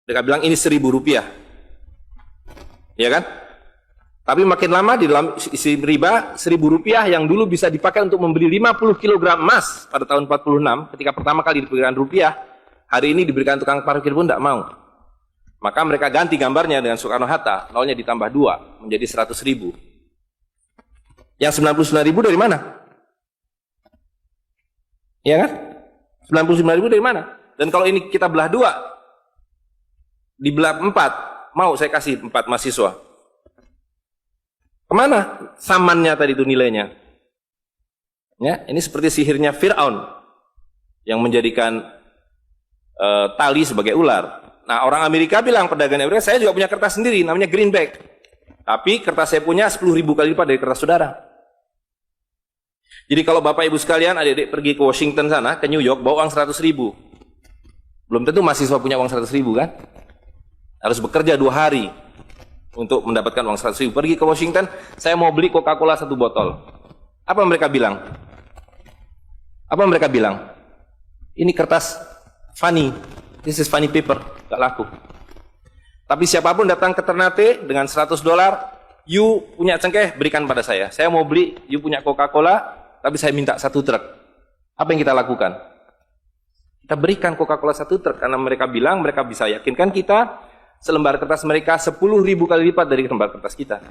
Mereka bilang ini Rp1.000. Ya kan? Tapi makin lama di dalam isi riba, Rp1.000 yang dulu bisa dipakai untuk membeli 50 kg emas pada tahun 46, ketika pertama kali diberikan rupiah, hari ini diberikan tukang parkir pun tidak mau. Maka mereka ganti gambarnya dengan Soekarno-Hatta, nolnya ditambah 2, menjadi 100.000. Yang 99.000 dari mana? Ya kan? 99.000 dari mana? Dan kalau ini kita belah 2, dibelah 4, mau saya kasih 4 mahasiswa. Kemana samannya tadi itu nilainya? Ya, ini seperti sihirnya Fir'aun yang menjadikan tali sebagai ular. Nah, orang Amerika bilang, pedagang Amerika, saya juga punya kertas sendiri, namanya greenback. Tapi kertas saya punya 10.000 kali lipat dari kertas saudara. Jadi kalau Bapak Ibu sekalian, adik-adik pergi ke Washington sana, ke New York, bawa uang 100.000. Belum tentu mahasiswa punya uang 100.000 kan? Harus bekerja 2 hari untuk mendapatkan uang 100.000. Pergi ke Washington, saya mau beli Coca-Cola 1 botol. Apa mereka bilang? Apa mereka bilang? Ini kertas funny. This is funny paper. Gak laku. Tapi siapapun datang ke Ternate dengan $100, you punya cengkeh, berikan pada saya. Saya mau beli, you punya Coca-Cola, tapi saya minta 1 truk. Apa yang kita lakukan? Kita berikan Coca-Cola 1 truk, karena mereka bilang, mereka bisa yakinkan kita, selembar kertas mereka 10.000 kali lipat dari lembar kertas kita.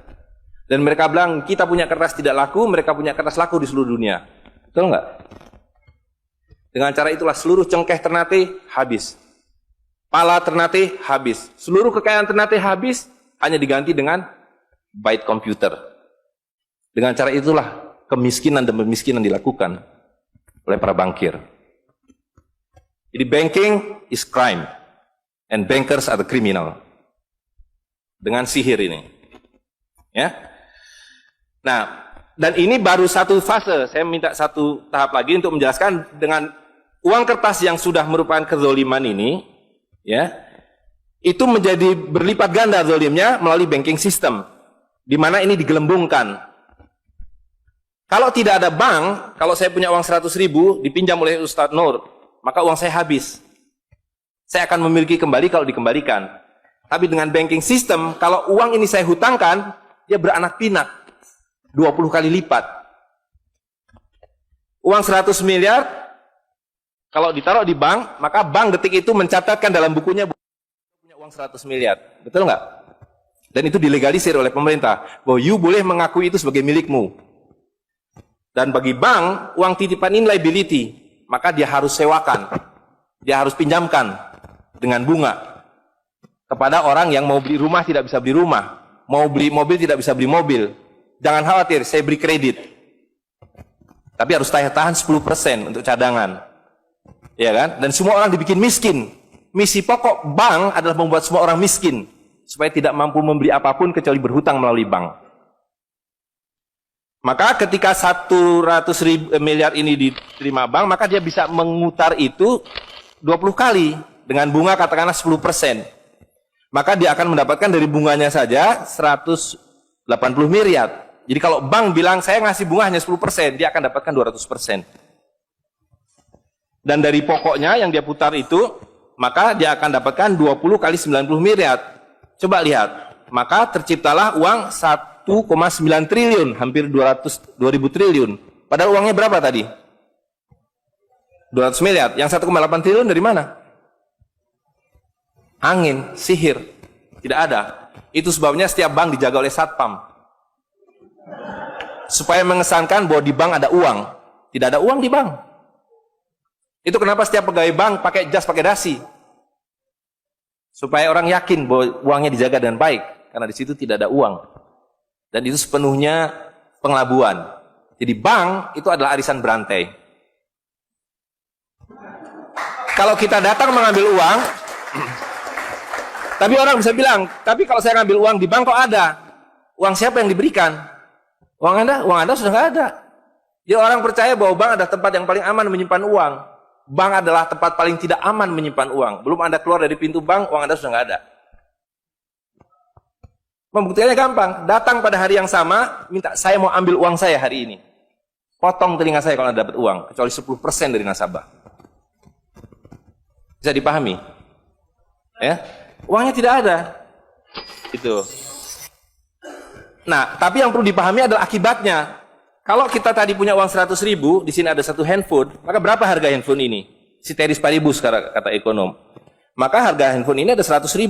Dan mereka bilang, kita punya kertas tidak laku, mereka punya kertas laku di seluruh dunia. Betul nggak? Dengan cara itulah seluruh cengkeh Ternate habis. Pala Ternate habis. Seluruh kekayaan Ternate habis, hanya diganti dengan byte komputer. Dengan cara itulah kemiskinan dan pemiskinan dilakukan oleh para bankir. Jadi banking is crime and bankers are the criminal. Dengan sihir ini. Ya. Nah, dan ini baru satu fase. Saya minta satu tahap lagi untuk menjelaskan dengan uang kertas yang sudah merupakan kezoliman ini, ya, itu menjadi berlipat ganda zolimnya melalui banking system, di mana ini digelembungkan. Kalau tidak ada bank, kalau saya punya uang 100.000 dipinjam oleh Ustadz Nur, maka uang saya habis. Saya akan memiliki kembali kalau dikembalikan. Tapi dengan banking system, kalau uang ini saya hutangkan, dia beranak pinak 20 kali lipat. Uang 100 miliar kalau ditaruh di bank, maka bank detik itu mencatatkan dalam bukunya punya uang 100 miliar. Betul nggak? Dan itu dilegalisir oleh pemerintah, bahwa you boleh mengakui itu sebagai milikmu. Dan bagi bank, uang titipan ini liability, maka dia harus sewakan, dia harus pinjamkan dengan bunga kepada orang yang mau beli rumah tidak bisa beli rumah, mau beli mobil tidak bisa beli mobil. Jangan khawatir, saya beri kredit, tapi harus tahan 10% untuk cadangan, ya kan? Dan semua orang dibikin miskin. Misi pokok bank adalah membuat semua orang miskin, supaya tidak mampu membeli apapun kecuali berhutang melalui bank. Maka ketika 100 miliar ini diterima bank, maka dia bisa mengutar itu 20 kali dengan bunga katakanlah 10%. Maka dia akan mendapatkan dari bunganya saja 180 miliar. Jadi kalau bank bilang saya ngasih bunga hanya 10%, dia akan dapatkan 200%. Dan dari pokoknya yang dia putar itu, maka dia akan dapatkan 20 kali 90 miliar. Coba lihat, maka terciptalah uang 1,9 triliun, hampir 2.000 triliun. Padahal uangnya berapa tadi? 200 miliar. Yang 1,8 triliun dari mana? Angin, sihir. Tidak ada. Itu sebabnya setiap bank dijaga oleh satpam, supaya mengesankan bahwa di bank ada uang. Tidak ada uang di bank. Itu kenapa setiap pegawai bank pakai jas, pakai dasi, supaya orang yakin bahwa uangnya dijaga dengan baik, karena di situ tidak ada uang. Dan itu sepenuhnya pengelabuan. Jadi bank itu adalah arisan berantai. Kalau kita datang mengambil uang, tapi orang bisa bilang, tapi kalau saya ngambil uang di bank kok ada? Uang siapa yang diberikan? Uang Anda sudah nggak ada. Jadi orang percaya bahwa bank adalah tempat yang paling aman menyimpan uang. Bank adalah tempat paling tidak aman menyimpan uang. Belum Anda keluar dari pintu bank, uang Anda sudah nggak ada. Membuktikannya gampang. Datang pada hari yang sama, minta saya mau ambil uang saya hari ini. Potong telinga saya kalau Anda dapat uang, kecuali 10% dari nasabah. Bisa dipahami? Ya. Uangnya tidak ada. Itu. Nah, tapi yang perlu dipahami adalah akibatnya. Kalau kita tadi punya uang 100.000, di sini ada satu handphone, maka berapa harga handphone ini? Ceteris paribus kata ekonom. Maka harga handphone ini ada 100.000,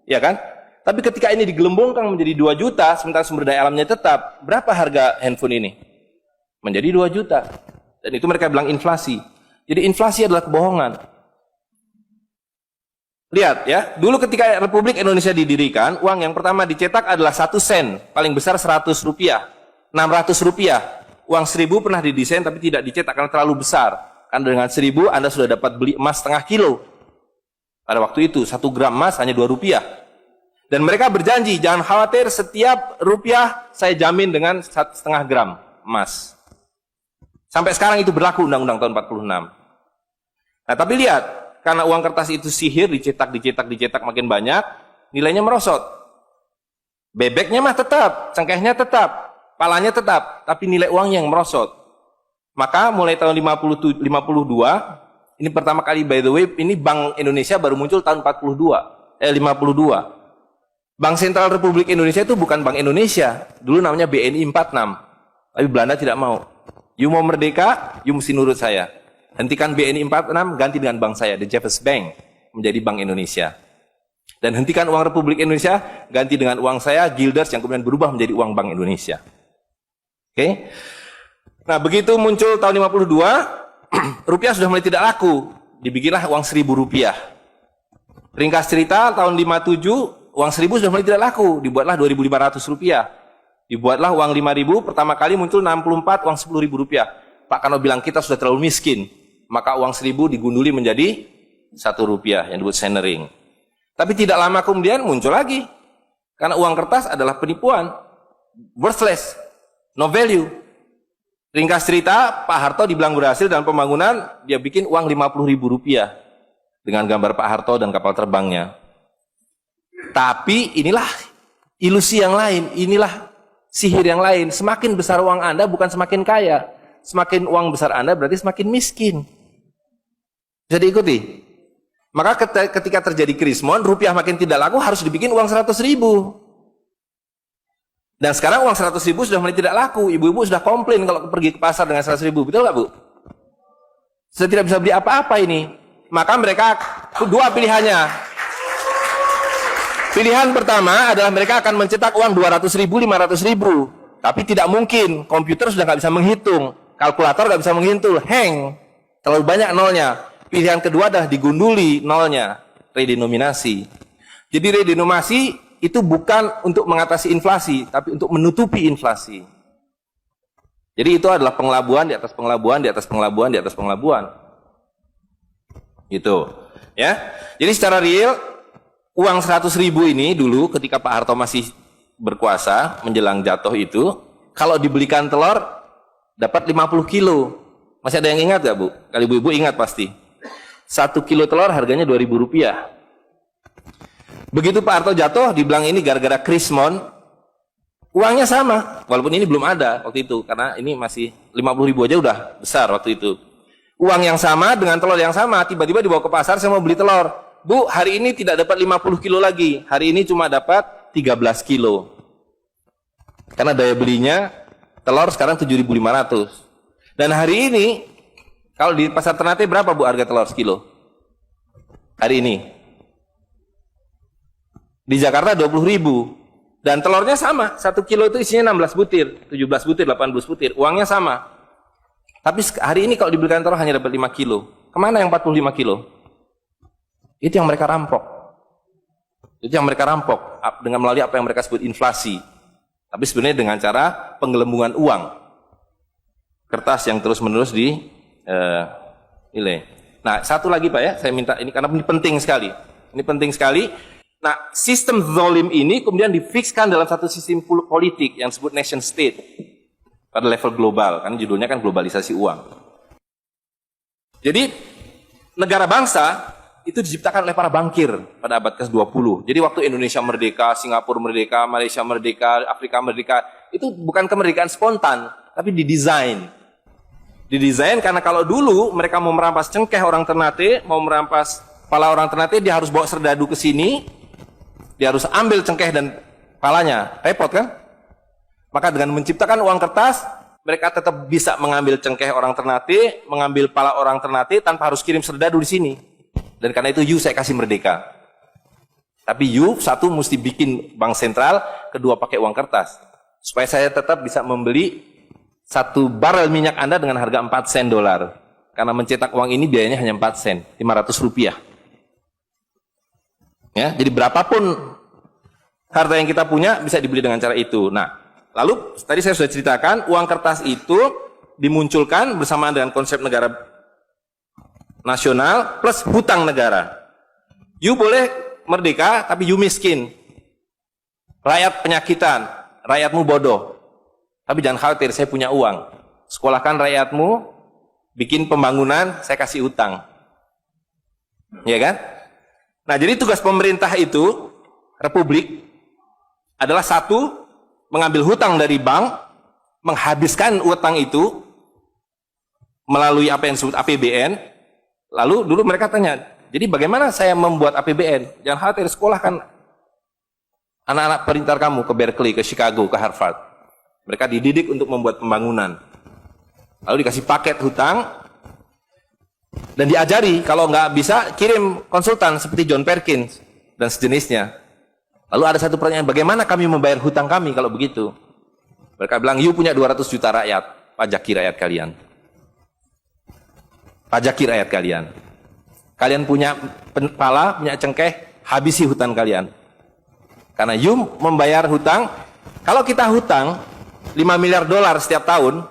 ya kan? Tapi ketika ini digelembungkan menjadi 2 juta, sementara sumber daya alamnya tetap, berapa harga handphone ini? Menjadi 2 juta. Dan itu mereka bilang inflasi. Jadi inflasi adalah kebohongan. Lihat ya, dulu ketika Republik Indonesia didirikan, uang yang pertama dicetak adalah 1 sen, paling besar 100 rupiah, 600 rupiah. Uang 1000 pernah didesain tapi tidak dicetak karena terlalu besar. Karena dengan 1000 Anda sudah dapat beli emas setengah kilo. Pada waktu itu 1 gram emas hanya 2 rupiah. Dan mereka berjanji, jangan khawatir, setiap rupiah saya jamin dengan 1,5 gram emas. Sampai sekarang itu berlaku Undang-Undang tahun 46. Nah tapi lihat, karena uang kertas itu sihir, dicetak makin banyak, nilainya merosot. Bebeknya mah tetap, cengkehnya tetap, palanya tetap, tapi nilai uangnya yang merosot. Maka mulai tahun 52, ini pertama kali by the way, ini Bank Indonesia baru muncul tahun 52. Bank Sentral Republik Indonesia itu bukan Bank Indonesia, dulu namanya BNI 46. Tapi Belanda tidak mau. You mau merdeka, you mesti nurut saya. Hentikan BNI 46, ganti dengan bank saya, The Jeffers Bank, menjadi Bank Indonesia. Dan hentikan uang Republik Indonesia, ganti dengan uang saya, Guilders, yang kemudian berubah menjadi uang Bank Indonesia. Oke? Nah, begitu muncul tahun 52, rupiah sudah mulai tidak laku. Dibikinlah uang 1.000 rupiah. Ringkas cerita, tahun 57, uang 1.000 sudah mulai tidak laku. Dibuatlah 2.500 rupiah. Dibuatlah uang 5.000, pertama kali muncul 64, uang 10.000 rupiah. Pak Karno bilang kita sudah terlalu miskin. Maka uang 1.000 digunduli menjadi 1 rupiah yang disebut centering. Tapi tidak lama kemudian muncul lagi. Karena uang kertas adalah penipuan. Worthless. No value. Ringkas cerita, Pak Harto dibilang berhasil dalam pembangunan, dia bikin uang 50.000 rupiah. Dengan gambar Pak Harto dan kapal terbangnya. Tapi inilah ilusi yang lain. Inilah sihir yang lain. Semakin besar uang Anda bukan semakin kaya. Semakin uang besar Anda berarti semakin miskin. Bisa diikuti? Maka ketika terjadi krismon, rupiah makin tidak laku, harus dibikin uang 100.000. Dan sekarang uang 100.000 sudah mulai tidak laku. Ibu-ibu sudah komplain kalau pergi ke pasar dengan 100.000. Betul nggak, Bu? Sudah tidak bisa beli apa-apa ini. Maka mereka dua pilihannya. Pilihan pertama adalah mereka akan mencetak uang 200.000, 500.000. Tapi tidak mungkin. Komputer sudah nggak bisa menghitung. Kalkulator nggak bisa menghitung. Hang. Terlalu banyak nolnya. Pilihan kedua adalah digunduli nolnya, redenominasi. Jadi redenominasi itu bukan untuk mengatasi inflasi, tapi untuk menutupi inflasi. Jadi itu adalah pengelabuan di atas pengelabuan, di atas pengelabuan, di atas pengelabuan. Gitu. Ya. Jadi secara real, uang 100.000 ini dulu ketika Pak Harto masih berkuasa, menjelang jatuh itu, kalau dibelikan telur, dapat 50 kilo. Masih ada yang ingat gak, Bu? Kalau ibu-ibu ingat pasti. 1 kilo telur harganya 2.000 rupiah. Begitu Pak Harto jatuh, dibilang ini gara-gara krismon, uangnya sama, walaupun ini belum ada waktu itu, karena ini masih 50.000 aja udah besar waktu itu. Uang yang sama dengan telur yang sama, tiba-tiba dibawa ke pasar, saya mau beli telur. Bu, hari ini tidak dapat 50 kilo lagi, hari ini cuma dapat 13 kilo. Karena daya belinya, telur sekarang 7.500. Dan hari ini, kalau di pasar Ternate berapa, Bu, harga telur sekilo? Hari ini. Di Jakarta 20.000. Dan telurnya sama. 1 kilo itu isinya 16 butir, 17 butir, 18 butir. Uangnya sama. Tapi hari ini kalau dibelikan telur hanya dapat 5 kilo. Kemana yang 45 kilo? Itu yang mereka rampok. Itu yang mereka rampok. Dengan melalui apa yang mereka sebut inflasi. Tapi sebenarnya dengan cara penggelembungan uang. Kertas yang terus-menerus nilai. Nah, satu lagi Pak ya, saya minta ini karena ini penting sekali. Ini penting sekali. Nah, sistem zalim ini kemudian difikskan dalam satu sistem politik yang disebut nation state pada level global, kan judulnya kan globalisasi uang. Jadi negara bangsa itu diciptakan oleh para bankir pada abad ke-20. Jadi waktu Indonesia merdeka, Singapura merdeka, Malaysia merdeka, Afrika merdeka, itu bukan kemerdekaan spontan, tapi didesain. Didesain karena kalau dulu mereka mau merampas cengkeh orang Ternate, mau merampas kepala orang Ternate, dia harus bawa serdadu ke sini, dia harus ambil cengkeh dan palanya, repot kan? Maka dengan menciptakan uang kertas, mereka tetap bisa mengambil cengkeh orang Ternate, mengambil pala orang Ternate tanpa harus kirim serdadu di sini. Dan karena itu saya kasih merdeka. Tapi satu mesti bikin bank sentral, kedua pakai uang kertas. Supaya saya tetap bisa membeli 1 barel minyak Anda dengan harga 4 sen dolar. Karena mencetak uang ini biayanya hanya 4 sen, 500 rupiah. Ya, jadi berapapun harta yang kita punya bisa dibeli dengan cara itu. Nah, lalu tadi saya sudah ceritakan uang kertas itu dimunculkan bersamaan dengan konsep negara nasional plus hutang negara. You boleh merdeka tapi you miskin. Rakyat penyakitan, rakyatmu bodoh. Tapi jangan khawatir, saya punya uang. Sekolahkan rakyatmu, bikin pembangunan, saya kasih hutang. Ya kan? Nah, jadi tugas pemerintah itu, republik, adalah satu, mengambil hutang dari bank, menghabiskan utang itu melalui apa yang disebut APBN. Lalu dulu mereka tanya, jadi bagaimana saya membuat APBN? Jangan khawatir, sekolahkan anak-anak perintar kamu ke Berkeley, ke Chicago, ke Harvard. Mereka dididik untuk membuat pembangunan. Lalu dikasih paket hutang dan diajari kalau nggak bisa kirim konsultan seperti John Perkins dan sejenisnya. Lalu ada satu pertanyaan, bagaimana kami membayar hutang kami kalau begitu? Mereka bilang, you punya 200 juta rakyat, pajaki rakyat kalian. Pajaki rakyat kalian. Kalian punya pala, punya cengkeh, habisi hutang kalian. Karena you membayar hutang, kalau kita hutang 5 miliar dolar setiap tahun,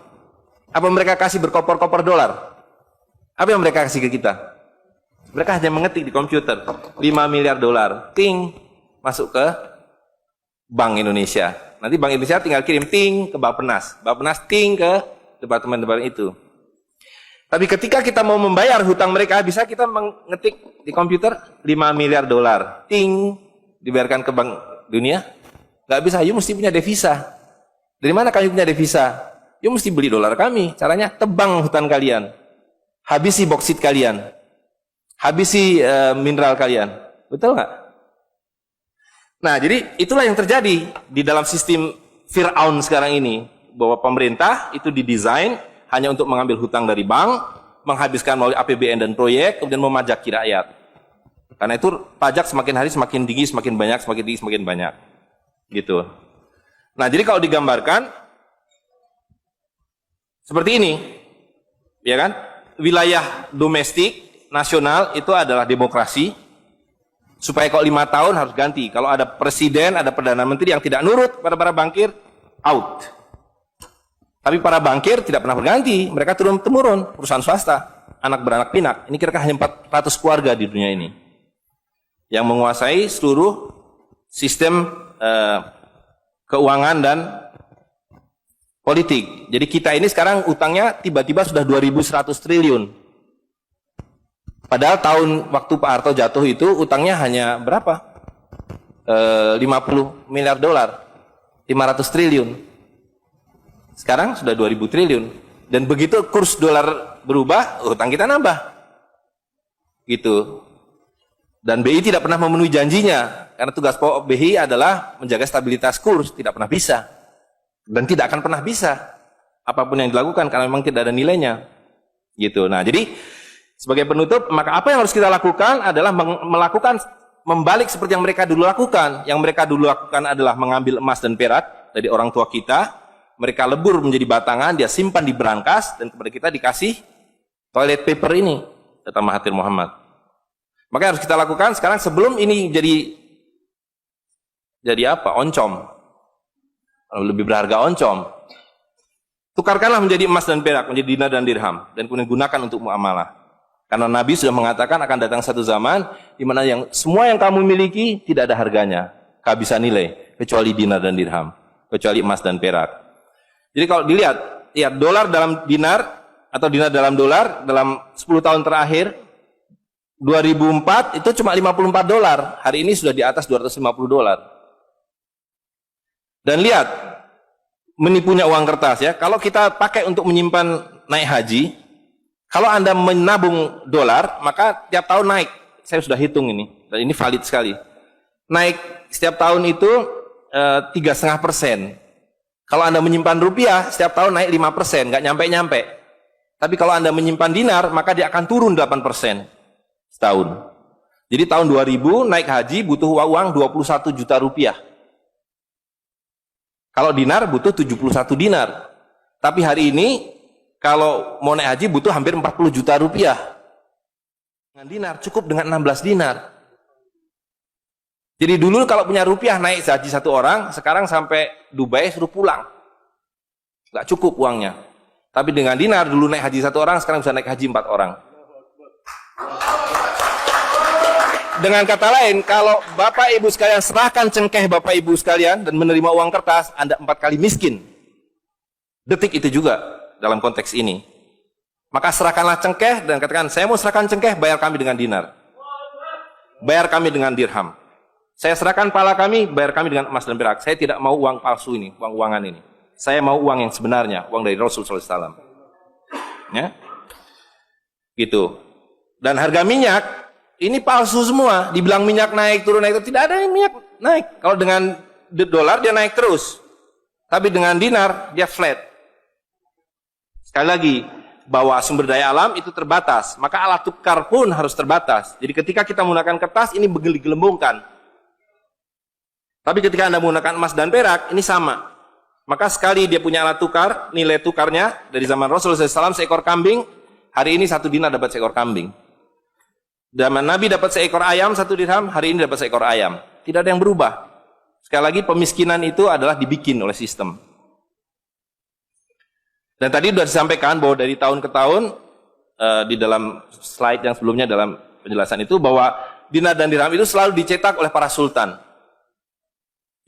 apa mereka kasih berkoper-koper dolar? Apa yang mereka kasih ke kita? Mereka hanya mengetik di komputer, 5 miliar dolar, ting, masuk ke Bank Indonesia. Nanti Bank Indonesia tinggal kirim ting ke Bappenas, Bappenas ting ke departemen-departemen itu. Tapi ketika kita mau membayar hutang mereka, bisa kita mengetik di komputer 5 miliar dolar, ting, dibayarkan ke Bank Dunia? Nggak bisa, you mesti punya devisa. Dari mana kami punya devisa? You mesti beli dolar kami. Caranya tebang hutan kalian, habisi boksit kalian, habisi mineral kalian. Betul nggak? Nah, jadi itulah yang terjadi di dalam sistem Fir'aun sekarang ini, bahwa pemerintah itu didesain hanya untuk mengambil hutang dari bank, menghabiskan melalui APBN dan proyek, kemudian memajaki rakyat. Karena itu pajak semakin hari semakin tinggi, semakin banyak, semakin tinggi, semakin banyak. Gitu. Nah, jadi kalau digambarkan seperti ini, ya kan? Wilayah domestik nasional itu adalah demokrasi. Supaya kalau 5 tahun harus ganti. Kalau ada presiden, ada perdana menteri yang tidak nurut pada para bankir, out. Tapi para bankir tidak pernah berganti, mereka turun-temurun, perusahaan swasta, anak beranak pinak. Ini kira-kira hanya 400 keluarga di dunia ini yang menguasai seluruh sistem keuangan dan politik. Jadi kita ini sekarang utangnya tiba-tiba sudah 2.100 triliun. Padahal tahun waktu Pak Harto jatuh itu utangnya hanya berapa? 50 miliar dolar, 500 triliun. Sekarang sudah 2.000 triliun. Dan begitu kurs dolar berubah, utang kita nambah. Gitu. Dan BI tidak pernah memenuhi janjinya, karena tugas pokok BI adalah menjaga stabilitas kurs, tidak pernah bisa. Dan tidak akan pernah bisa. Apapun yang dilakukan, karena memang tidak ada nilainya. Gitu. Nah, jadi sebagai penutup, maka apa yang harus kita lakukan adalah membalik seperti yang mereka dulu lakukan. Yang mereka dulu lakukan adalah mengambil emas dan perak dari orang tua kita, mereka lebur menjadi batangan, dia simpan di berangkas, dan kepada kita dikasih toilet paper ini, kata Mahathir Muhammad. Maka yang harus kita lakukan sekarang sebelum ini jadi apa? Oncom. Lebih berharga oncom. Tukarkanlah menjadi emas dan perak, menjadi dinar dan dirham, dan kemudian gunakan untuk muamalah. Karena Nabi sudah mengatakan akan datang satu zaman di mana semua yang kamu miliki tidak ada harganya, kehabisan nilai, kecuali dinar dan dirham, kecuali emas dan perak. Jadi kalau dilihat, ya dolar dalam dinar atau dinar dalam dolar dalam 10 tahun terakhir, 2004 itu cuma 54 dolar, hari ini sudah di atas 250 dolar. Dan lihat, menipunya uang kertas ya, kalau kita pakai untuk menyimpan naik haji, kalau Anda menabung dolar, maka tiap tahun naik. Saya sudah hitung ini, dan ini valid sekali. naik setiap tahun itu 3,5%. Kalau Anda menyimpan rupiah, setiap tahun naik 5%, nggak nyampe-nyampe. Tapi kalau Anda menyimpan dinar, maka dia akan turun 8% setahun. Jadi tahun 2000 naik haji butuh uang 21 juta rupiah. Kalau dinar butuh 71 dinar. Tapi hari ini kalau mau naik haji butuh hampir 40 juta rupiah. Dengan dinar cukup dengan 16 dinar. Jadi dulu kalau punya rupiah naik haji satu orang, sekarang sampai Dubai suruh pulang. Nggak cukup uangnya. Tapi dengan dinar dulu naik haji satu orang, sekarang bisa naik haji 4 orang. Dengan kata lain, kalau Bapak Ibu sekalian serahkan cengkeh Bapak Ibu sekalian dan menerima uang kertas, Anda 4 kali miskin. Detik itu juga dalam konteks ini. Maka serahkanlah cengkeh dan katakan, saya mau serahkan cengkeh, bayar kami dengan dinar. Bayar kami dengan dirham. Saya serahkan pala kami, bayar kami dengan emas dan perak. Saya tidak mau uang palsu ini, uang-uangan ini. Saya mau uang yang sebenarnya, uang dari Rasul SAW. Ya, gitu. Dan harga minyak ini palsu semua. Dibilang minyak naik turun naik turun, tidak ada yang minyak naik. Kalau dengan dolar dia naik terus, tapi dengan dinar dia flat. Sekali lagi, bahwa sumber daya alam itu terbatas, maka alat tukar pun harus terbatas. Jadi ketika kita menggunakan kertas ini digelembungkan. Tapi ketika Anda menggunakan emas dan perak, ini sama. Maka sekali dia punya alat tukar, nilai tukarnya dari zaman Rasulullah SAW seekor kambing, hari ini 1 dinar dapat seekor kambing. Zaman Nabi dapat seekor ayam 1 dirham, hari ini dapat seekor ayam. Tidak ada yang berubah. Sekali lagi pemiskinan itu adalah dibikin oleh sistem. Dan tadi sudah disampaikan bahwa dari tahun ke tahun, di dalam slide yang sebelumnya dalam penjelasan itu, bahwa dinar dan dirham itu selalu dicetak oleh para sultan.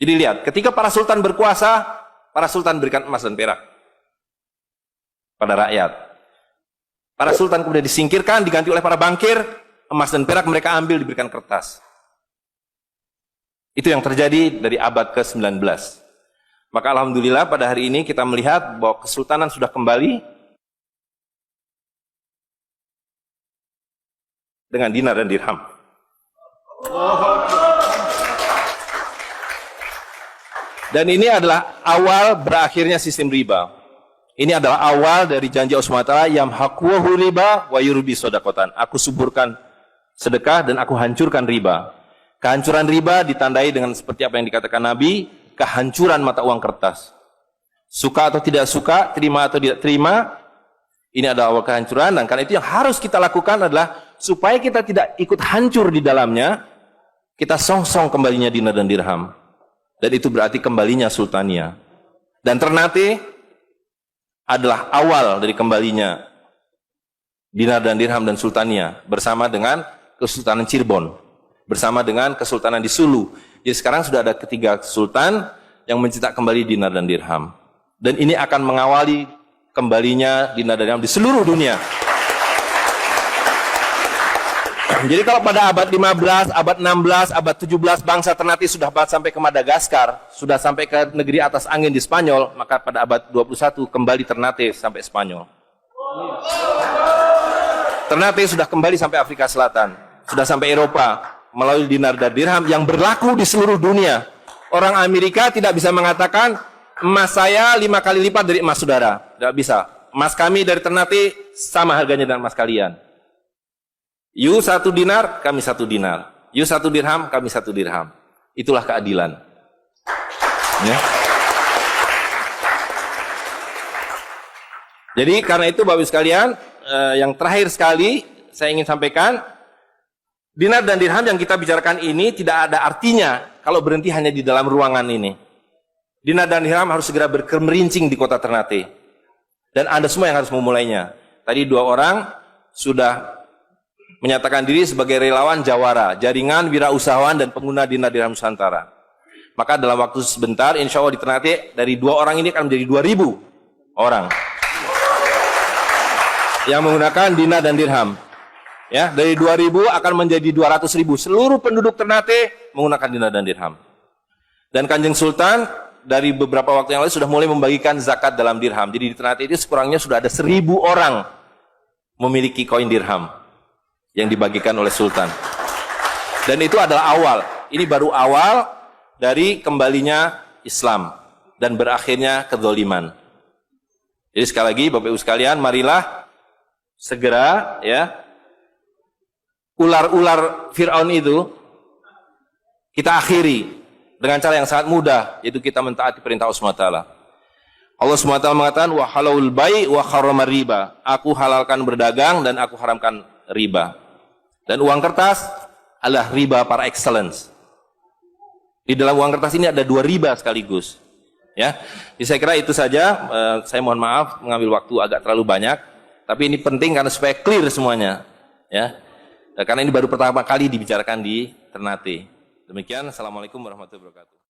Jadi lihat, ketika para sultan berkuasa, para sultan berikan emas dan perak pada rakyat. Para sultan kemudian disingkirkan, diganti oleh para bankir, emas dan perak mereka ambil, diberikan kertas. Itu yang terjadi dari abad ke-19. Maka alhamdulillah pada hari ini kita melihat bahwa kesultanan sudah kembali dengan dinar dan dirham. Dan ini adalah awal berakhirnya sistem riba. Ini adalah awal dari janji Allah SWT, yamhaqu riba wa yurbi sodakotan. Aku suburkan sedekah dan aku hancurkan riba. Kehancuran riba ditandai dengan seperti apa yang dikatakan Nabi, kehancuran mata uang kertas. Suka atau tidak suka, terima atau tidak terima, ini adalah awal kehancuran. Dan karena itu yang harus kita lakukan adalah supaya kita tidak ikut hancur di dalamnya, kita songsong kembalinya dinar dan dirham. Dan itu berarti kembalinya sultania. Dan Ternate adalah awal dari kembalinya dinar dan dirham dan sultania bersama dengan Kesultanan Cirebon, bersama dengan Kesultanan di Sulu. Jadi sekarang sudah ada 3 sultan yang mencetak kembali dinar dan dirham. Dan ini akan mengawali kembalinya dinar dan dirham di seluruh dunia. Jadi kalau pada abad 15, abad 16, abad 17 bangsa Ternate sudah sampai ke Madagaskar, sudah sampai ke negeri atas angin di Spanyol, maka pada abad 21 kembali Ternate sampai Spanyol. Ternate sudah kembali sampai Afrika Selatan, sudah sampai Eropa melalui dinar dan dirham yang berlaku di seluruh dunia. Orang Amerika tidak bisa mengatakan emas saya 5 kali lipat dari emas saudara, tidak bisa. Emas kami dari Ternate sama harganya dengan emas kalian. You 1 dinar, kami 1 dinar. You 1 dirham, kami 1 dirham. Itulah keadilan. Ya. Jadi karena itu Bapak Ibu sekalian, yang terakhir sekali saya ingin sampaikan, dinar dan dirham yang kita bicarakan ini tidak ada artinya kalau berhenti hanya di dalam ruangan ini. Dinar dan dirham harus segera berkemerincing di kota Ternate. Dan Anda semua yang harus memulainya. Tadi 2 orang sudah menyatakan diri sebagai relawan Jawara, jaringan wirausahawan dan pengguna dinar dirham Nusantara. Maka dalam waktu sebentar, insya Allah di Ternate, dari 2 orang ini akan menjadi 2.000 orang yang menggunakan dinar dan dirham. Ya, dari 2.000 akan menjadi 200.000. Seluruh penduduk Ternate menggunakan dinar dan dirham. Dan Kanjeng Sultan dari beberapa waktu yang lalu sudah mulai membagikan zakat dalam dirham. Jadi di Ternate itu sekurangnya sudah ada 1.000 orang memiliki koin dirham yang dibagikan oleh Sultan. Dan itu adalah awal. Ini baru awal dari kembalinya Islam dan berakhirnya kezaliman. Jadi sekali lagi Bapak Ibu sekalian, marilah segera ya ular-ular Fir'aun itu kita akhiri dengan cara yang sangat mudah, yaitu kita mentaati perintah Allah SWT. Allah SWT mengatakan wa halalul bai' wa harramar riba. Aku halalkan berdagang dan aku haramkan riba. Dan uang kertas adalah riba par excellence. Di dalam uang kertas ini ada 2 riba sekaligus. Ya, jadi saya kira itu saja. Saya mohon maaf mengambil waktu agak terlalu banyak, tapi ini penting karena supaya clear semuanya. Ya, karena ini baru pertama kali dibicarakan di Ternate. Demikian, assalamualaikum warahmatullahi wabarakatuh.